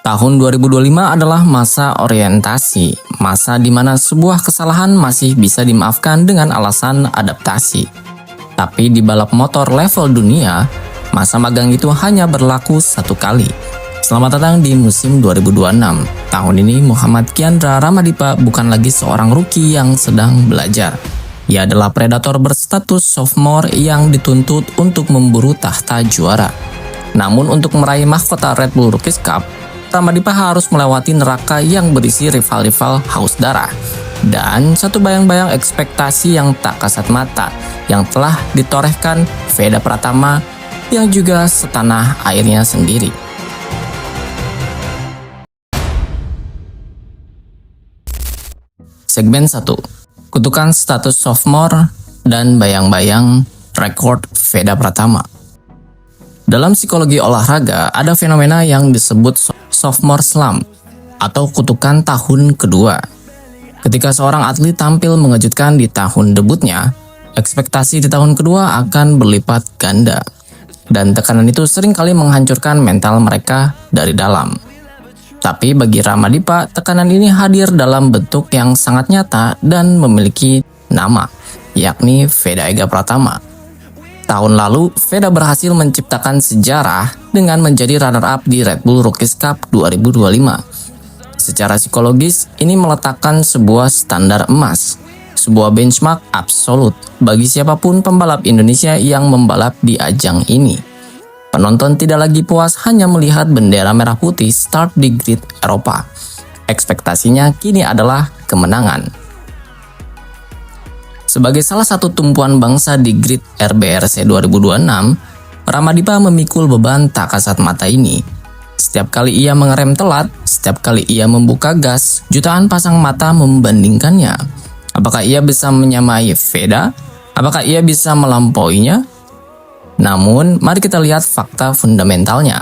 Tahun 2025 adalah masa orientasi, masa di mana sebuah kesalahan masih bisa dimaafkan dengan alasan adaptasi. Tapi di balap motor level dunia, masa magang itu hanya berlaku satu kali. Selamat datang di musim 2026. Tahun ini Muhammad Kiandra Ramadipa bukan lagi seorang rookie yang sedang belajar. Ia adalah predator berstatus sophomore yang dituntut untuk memburu tahta juara. Namun untuk meraih mahkota Red Bull Rookies Cup, Ramadipa harus melewati neraka yang berisi rival-rival haus darah dan satu bayang-bayang ekspektasi yang tak kasat mata yang telah ditorehkan Veda Pratama yang juga setanah airnya sendiri. Segmen 1. Kutukan status sophomore dan bayang-bayang rekor Veda Pratama. Dalam psikologi olahraga, ada fenomena yang disebut sophomore slump atau kutukan tahun kedua. Ketika seorang atlet tampil mengejutkan di tahun debutnya, ekspektasi di tahun kedua akan berlipat ganda. Dan tekanan itu seringkali menghancurkan mental mereka dari dalam. Tapi bagi Ramadipa, tekanan ini hadir dalam bentuk yang sangat nyata dan memiliki nama, yakni Veda Ega Pratama. Tahun lalu, Veda berhasil menciptakan sejarah dengan menjadi runner-up di Red Bull Rookies Cup 2025. Secara psikologis, ini meletakkan sebuah standar emas, sebuah benchmark absolut bagi siapapun pembalap Indonesia yang membalap di ajang ini. Penonton tidak lagi puas hanya melihat bendera merah putih start di grid Eropa. Ekspektasinya kini adalah kemenangan. Sebagai salah satu tumpuan bangsa di grid RBRC 2026, Ramadipa memikul beban tak kasat mata ini. Setiap kali ia mengerem telat, setiap kali ia membuka gas, jutaan pasang mata membandingkannya. Apakah ia bisa menyamai Veda? Apakah ia bisa melampauinya? Namun, mari kita lihat fakta fundamentalnya.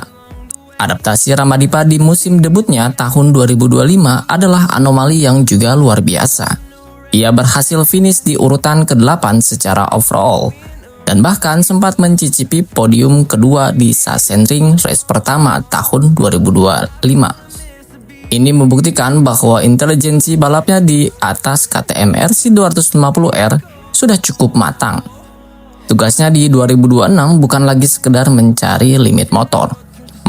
Adaptasi Ramadipa di musim debutnya tahun 2025 adalah anomali yang juga luar biasa. Ia berhasil finish di urutan ke-8 secara overall, dan bahkan sempat mencicipi podium kedua di Sachsenring race pertama tahun 2025. Ini membuktikan bahwa intelijensi balapnya di atas KTM RC 250R sudah cukup matang. Tugasnya di 2026 bukan lagi sekedar mencari limit motor,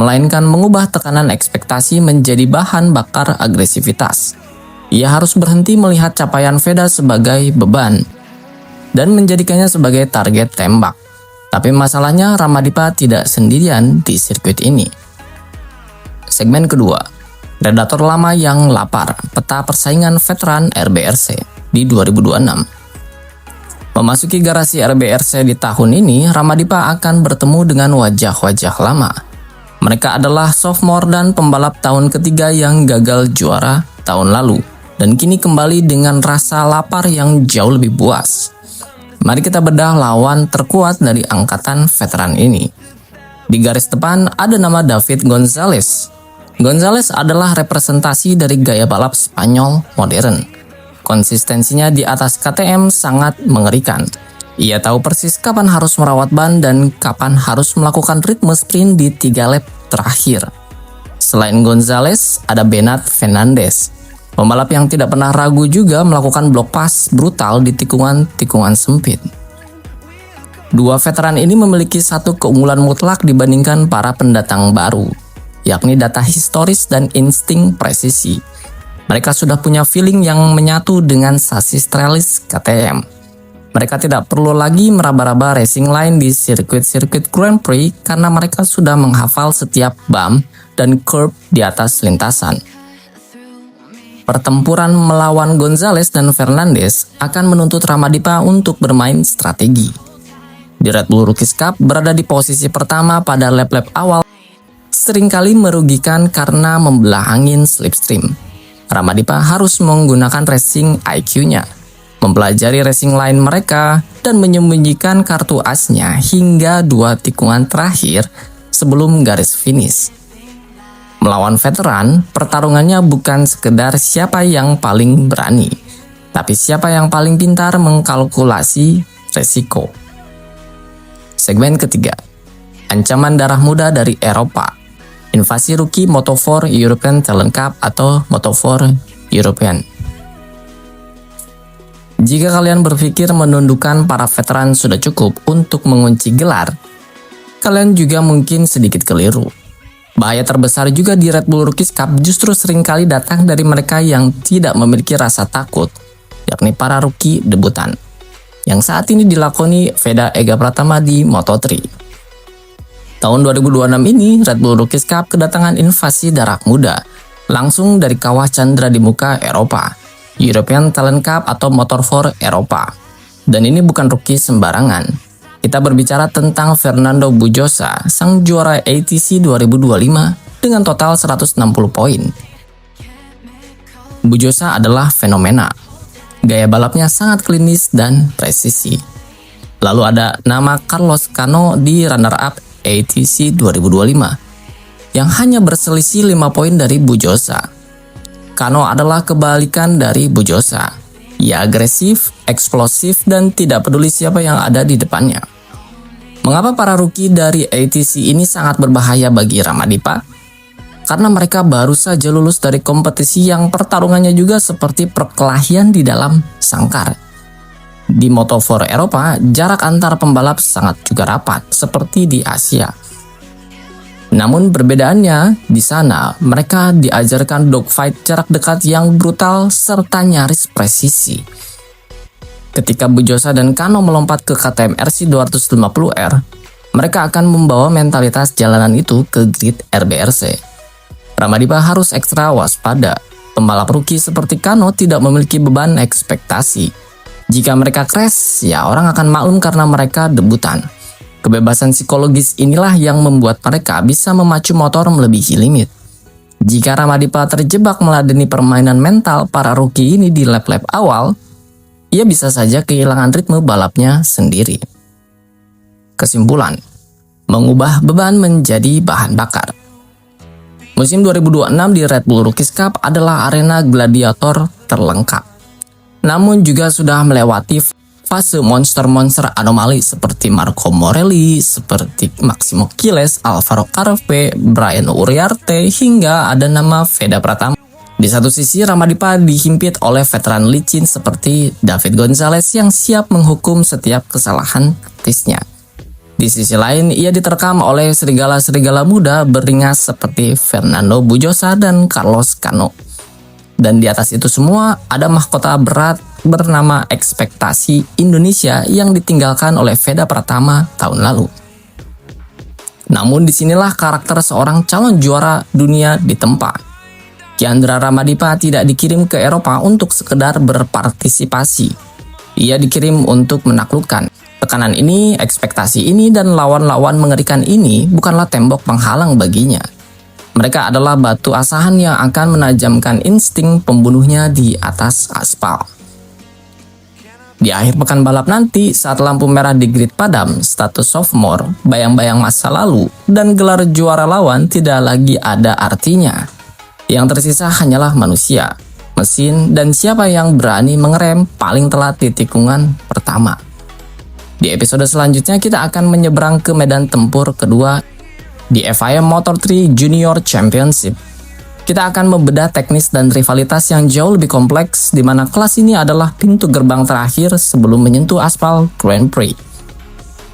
melainkan mengubah tekanan ekspektasi menjadi bahan bakar agresivitas. Ia harus berhenti melihat capaian Veda sebagai beban dan menjadikannya sebagai target tembak. Tapi masalahnya Ramadipa tidak sendirian di sirkuit ini. Segmen kedua, predator lama yang lapar, peta persaingan veteran RBRC di 2026. Memasuki garasi RBRC di tahun ini, Ramadipa akan bertemu dengan wajah-wajah lama. Mereka adalah sophomore dan pembalap tahun ketiga yang gagal juara tahun lalu, dan kini kembali dengan rasa lapar yang jauh lebih puas. Mari kita bedah lawan terkuat dari angkatan veteran ini. Di garis depan ada nama David Gonzalez. Gonzalez adalah representasi dari gaya balap Spanyol modern. Konsistensinya di atas KTM sangat mengerikan. Ia tahu persis kapan harus merawat ban dan kapan harus melakukan ritme sprint di 3 lap terakhir. Selain Gonzalez, ada Bernard Fernandez. Pembalap yang tidak pernah ragu juga melakukan block pass brutal di tikungan sempit. Dua veteran ini memiliki satu keunggulan mutlak dibandingkan para pendatang baru, yakni data historis dan insting presisi. Mereka sudah punya feeling yang menyatu dengan sasis trailis KTM. Mereka tidak perlu lagi meraba-raba racing line di sirkuit-sirkuit Grand Prix karena mereka sudah menghafal setiap bump dan curb di atas lintasan. Pertempuran melawan Gonzalez dan Fernandez akan menuntut Ramadipa untuk bermain strategi. Di Red Bull Rookies Cup berada di posisi pertama pada lap-lap awal seringkali merugikan karena membelah angin slipstream. Ramadipa harus menggunakan racing IQ-nya, mempelajari racing line mereka, dan menyembunyikan kartu asnya hingga 2 tikungan terakhir sebelum garis finish. Melawan veteran, pertarungannya bukan sekedar siapa yang paling berani, tapi siapa yang paling pintar mengkalkulasi resiko. Segmen ketiga, ancaman darah muda dari Eropa. Invasi rookie Moto4 European Talent Cup atau Moto4 European. Jika kalian berpikir menundukkan para veteran sudah cukup untuk mengunci gelar, kalian juga mungkin sedikit keliru. Bahaya terbesar juga di Red Bull Rookies Cup justru seringkali datang dari mereka yang tidak memiliki rasa takut, yakni para rookie debutan, yang saat ini dilakoni Veda Ega Pratama di Moto3. Tahun 2026 ini, Red Bull Rookies Cup kedatangan invasi darak muda, langsung dari kawah Chandra di muka Eropa, European Talent Cup atau Motor4 Eropa. Dan ini bukan rookie sembarangan. Kita berbicara tentang Fernando Bujosa, sang juara ATC 2025 dengan total 160 poin. Bujosa adalah fenomena. Gaya balapnya sangat klinis dan presisi. Lalu ada nama Carlos Cano di runner-up ATC 2025 yang hanya berselisih 5 poin dari Bujosa. Cano adalah kebalikan dari Bujosa. Ia agresif, eksplosif, dan tidak peduli siapa yang ada di depannya. Mengapa para rookie dari ATC ini sangat berbahaya bagi Ramadipa? Karena mereka baru saja lulus dari kompetisi yang pertarungannya juga seperti perkelahian di dalam sangkar. Di Moto4 Eropa, jarak antar pembalap sangat juga rapat, seperti di Asia. Namun perbedaannya, di sana mereka diajarkan dogfight jarak dekat yang brutal serta nyaris presisi. Ketika Bujosa dan Cano melompat ke KTM RC 250R, mereka akan membawa mentalitas jalanan itu ke grid RBRC. Ramadipa harus ekstra waspada. Pembalap rookie seperti Cano tidak memiliki beban ekspektasi. Jika mereka crash, ya orang akan maklum karena mereka debutan. Kebebasan psikologis inilah yang membuat mereka bisa memacu motor melebihi limit. Jika Ramadipa terjebak meladeni permainan mental para rookie ini di lap-lap awal, ia bisa saja kehilangan ritme balapnya sendiri. Kesimpulan, mengubah beban menjadi bahan bakar. Musim 2026 di Red Bull Rookies Cup adalah arena gladiator terlengkap. Namun juga sudah melewati fase monster-monster anomali seperti Marco Morelli, seperti Maximo Quiles, Alvaro Carpe, Brian Uriarte, hingga ada nama Veda Pratama. Di satu sisi, Ramadipa dihimpit oleh veteran licin seperti David Gonzalez yang siap menghukum setiap kesalahan taktisnya. Di sisi lain, ia diterkam oleh serigala-serigala muda beringas seperti Fernando Bujosa dan Carlos Cano. Dan di atas itu semua, ada mahkota berat bernama ekspektasi Indonesia yang ditinggalkan oleh Veda Pratama tahun lalu. Namun disinilah karakter seorang calon juara dunia ditempa. Chandra Ramadipa tidak dikirim ke Eropa untuk sekedar berpartisipasi. Ia dikirim untuk menaklukkan. Tekanan ini, ekspektasi ini, dan lawan-lawan mengerikan ini bukanlah tembok penghalang baginya. Mereka adalah batu asahan yang akan menajamkan insting pembunuhnya di atas aspal. Di akhir pekan balap nanti, saat lampu merah di grid padam, status sophomore, bayang-bayang masa lalu, dan gelar juara lawan tidak lagi ada artinya. Yang tersisa hanyalah manusia, mesin, dan siapa yang berani mengerem paling telat di tikungan pertama. Di episode selanjutnya kita akan menyeberang ke medan tempur kedua di FIM Moto3 Junior Championship. Kita akan membedah teknis dan rivalitas yang jauh lebih kompleks, di mana kelas ini adalah pintu gerbang terakhir sebelum menyentuh aspal Grand Prix.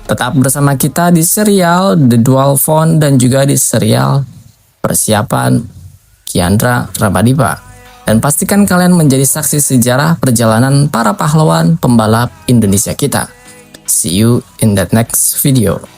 Tetap bersama kita di serial The Dual Phone dan juga di serial Persiapan Chandra Ramadipa. Dan pastikan kalian menjadi saksi sejarah perjalanan para pahlawan pembalap Indonesia kita. See you in that next video.